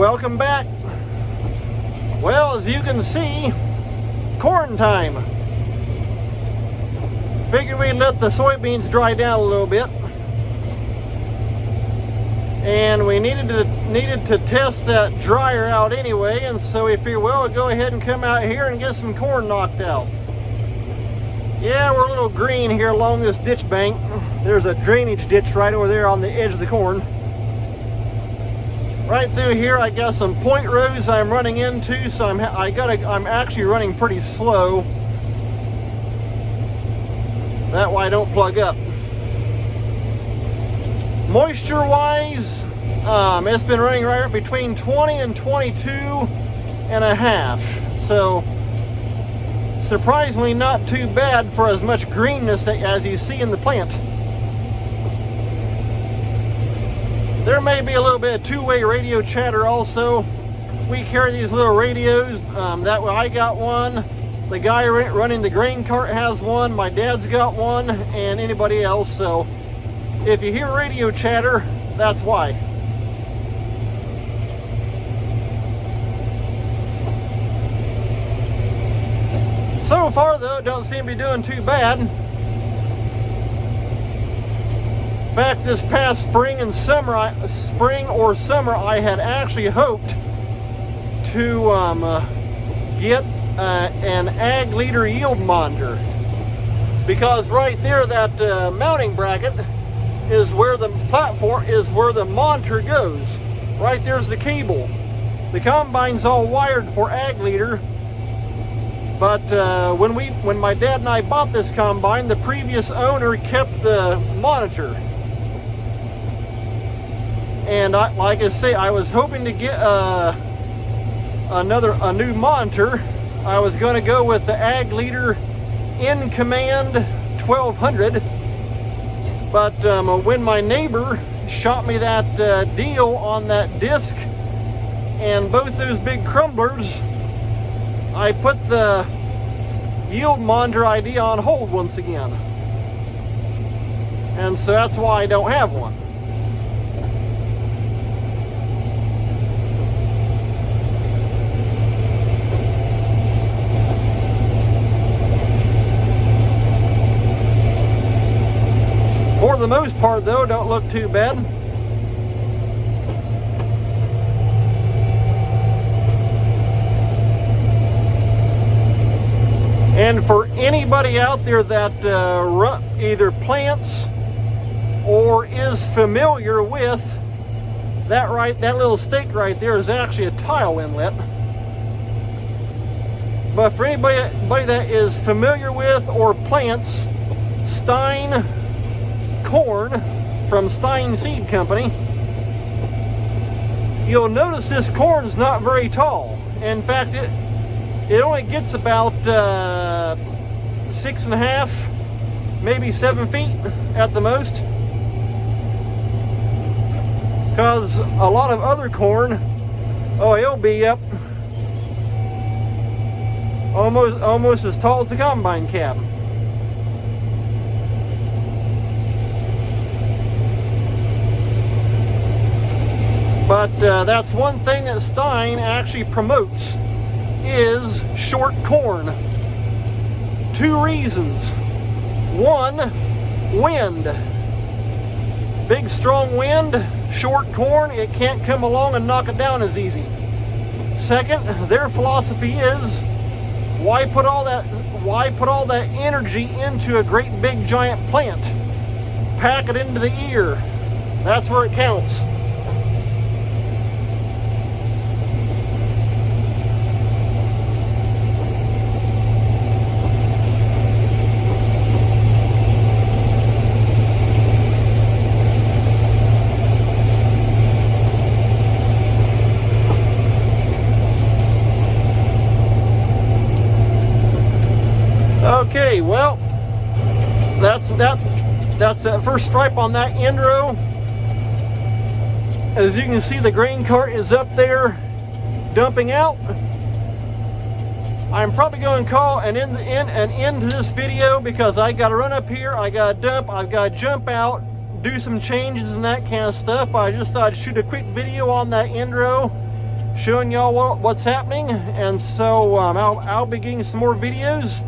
welcome back. Well, as you can see, corn time. Figured we'd let the soybeans dry down a little bit. And we needed to test that dryer out anyway, and so we figured, well, we'll go ahead and come out here and get some corn knocked out. Yeah, we're a little green here along this ditch bank. There's a drainage ditch right over there on the edge of the corn. Right through here, I got some point rows I'm running into, so I'm actually running pretty slow. That way I don't plug up. Moisture-wise, it's been running right between 20 and 22 and a half. So, surprisingly not too bad for as much greenness as you see in the plant. There may be a little bit of two-way radio chatter also. We carry these little radios. That way I got one. The guy running the grain cart has one. My dad's got one, and anybody else. So if you hear radio chatter, that's why. So far though, it don't seem to be doing too bad. Back this past spring or summer, I had actually hoped to get an ag leader yield monitor, because right there, that mounting bracket is where the platform is, where the monitor goes. Right there's the cable. The combine's all wired for ag leader, but when my dad and I bought this combine, the previous owner kept the monitor. And like I say, I was hoping to get a new monitor. I was going to go with the Ag Leader In Command 1200. But when my neighbor shot me that deal on that disc and both those big crumblers, I put the yield monitor idea on hold once again. And so that's why I don't have one. For the most part though, don't look too bad. And for anybody out there that either plants or is familiar with that little stake right there is actually a tile inlet. But for anybody that is familiar with or plants Stein corn from Stein Seed Company, you'll notice this corn is not very tall. In fact, it only gets about 6.5, maybe 7 feet at the most. Because a lot of other corn, oh, it'll be up almost as tall as the combine cab. But that's one thing that Stein actually promotes, is short corn. 2 reasons. 1, wind. Big strong wind, short corn, it can't come along and knock it down as easy. Second, their philosophy is, why put all that energy into a great big giant plant? Pack it into the ear. That's where it counts. Okay, well, that's that first stripe on that end row. As you can see, the grain cart is up there dumping out. I'm probably going to call an end to this video, because I got to run up here, I got to dump, I've got to jump out, do some changes and that kind of stuff. But I just thought I'd shoot a quick video on that end row showing y'all what's happening, and so I'll be getting some more videos.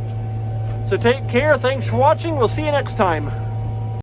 So take care. Thanks for watching. We'll see you next time.